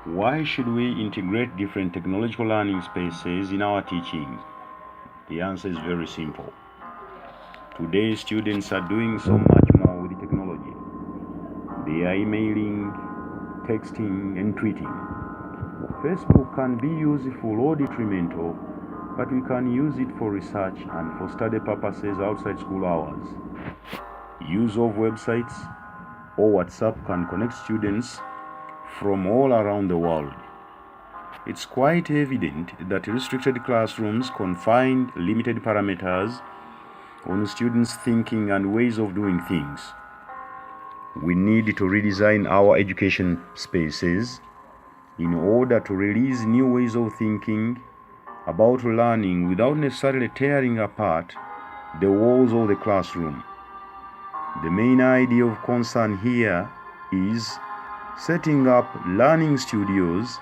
Why should we integrate different technological learning spaces in our teaching? The answer is very simple. Today, students are doing so much more with technology. They are emailing, texting, and tweeting. Facebook can be useful or detrimental, but we can use it for research and for study purposes outside school hours. Use of websites or WhatsApp can connect students from all around the world. It's quite evident that restricted classrooms confine limited parameters on students' thinking and ways of doing things. We need to redesign our education spaces in order to release new ways of thinking about learning without necessarily tearing apart the walls of the classroom. The main idea of concern here is setting up learning studios,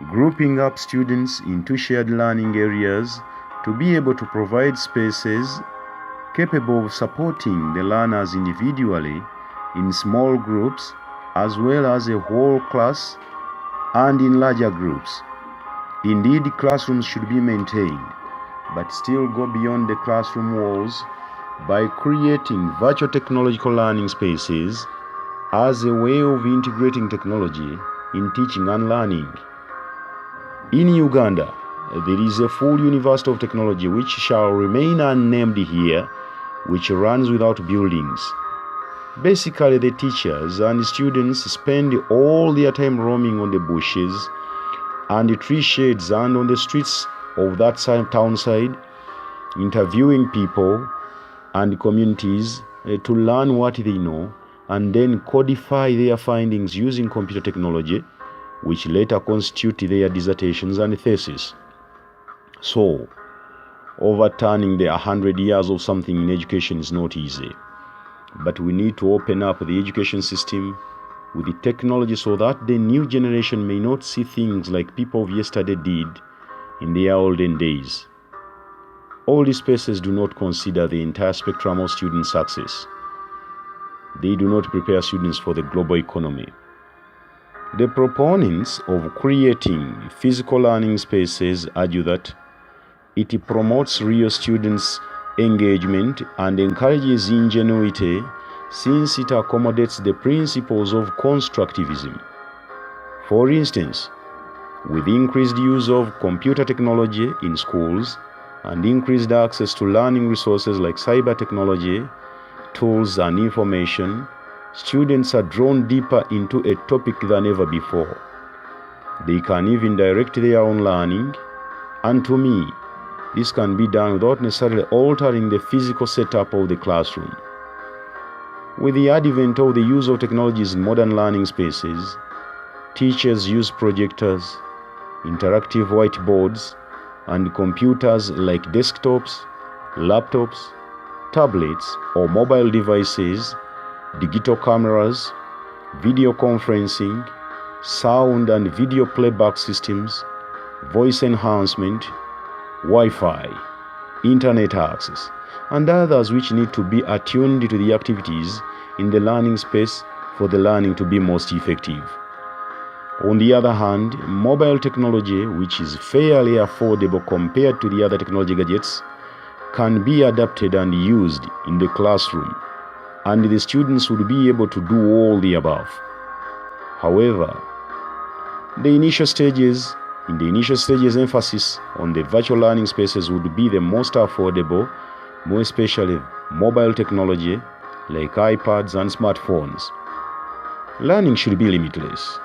grouping up students into shared learning areas to be able to provide spaces capable of supporting the learners individually in small groups as well as a whole class and in larger groups. Indeed, classrooms should be maintained, but still go beyond the classroom walls by creating virtual technological learning spaces as a way of integrating technology in teaching and learning. In Uganda, there is a full University of Technology which shall remain unnamed here, which runs without buildings. Basically, the teachers and students spend all their time roaming on the bushes and the tree shades and on the streets of that town side, interviewing people and communities to learn what they know and then codify their findings using computer technology, which later constitute their dissertations and theses. So, overturning the 100 years of something in education is not easy. But we need to open up the education system with the technology so that the new generation may not see things like people of yesterday did in their olden days. All these spaces do not consider the entire spectrum of student success. They do not prepare students for the global economy. The proponents of creating physical learning spaces argue that it promotes real students' engagement and encourages ingenuity since it accommodates the principles of constructivism. For instance, with increased use of computer technology in schools and increased access to learning resources like cyber technology, tools, and information, students are drawn deeper into a topic than ever before. They can even direct their own learning, and to me, this can be done without necessarily altering the physical setup of the classroom. With the advent of the use of technologies in modern learning spaces, teachers use projectors, interactive whiteboards, and computers like desktops, laptops, tablets, or mobile devices, digital cameras, video conferencing, sound and video playback systems, voice enhancement, Wi-Fi, internet access, and others which need to be attuned to the activities in the learning space for the learning to be most effective. On the other hand, mobile technology, which is fairly affordable compared to the other technology gadgets, can be adapted and used in the classroom, and the students would be able to do all the above. However, in the initial stages, emphasis on the virtual learning spaces would be the most affordable, more especially mobile technology like iPads and smartphones. Learning should be limitless.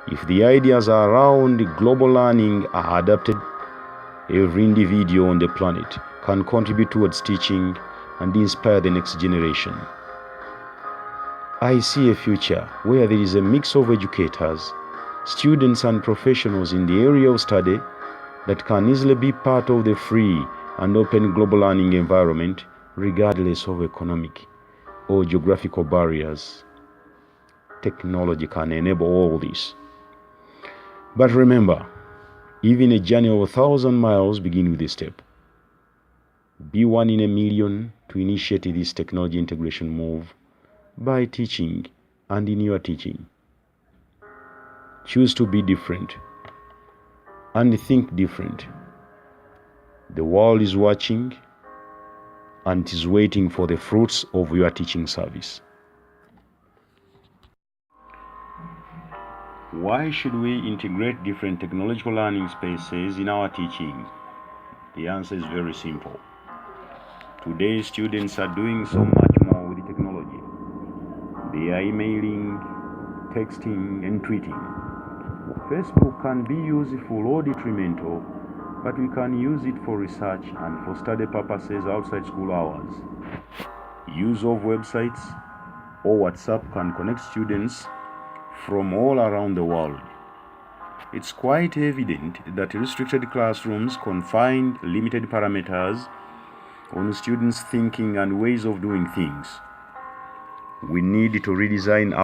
If the ideas around global learning are adapted, every individual on the planet can contribute towards teaching and inspire the next generation. I see a future where there is a mix of educators, students, and professionals in the area of study that can easily be part of the free and open global learning environment regardless of economic or geographical barriers. Technology can enable all this. But remember, even a journey of 1,000 miles begins with a step. Be one in a million to initiate this technology integration move by teaching and in your teaching. Choose to be different and think different. The world is watching and is waiting for the fruits of your teaching service. Why should we integrate different technological learning spaces in our teaching? The answer is very simple. Today, students are doing so much more with technology. They are emailing, texting, and tweeting. Facebook can be useful or detrimental, but we can use it for research and for study purposes outside school hours. Use of websites or WhatsApp can connect students from all around the world. It's quite evident that restricted classrooms confine limited parameters on students' thinking and ways of doing things. We need to redesign our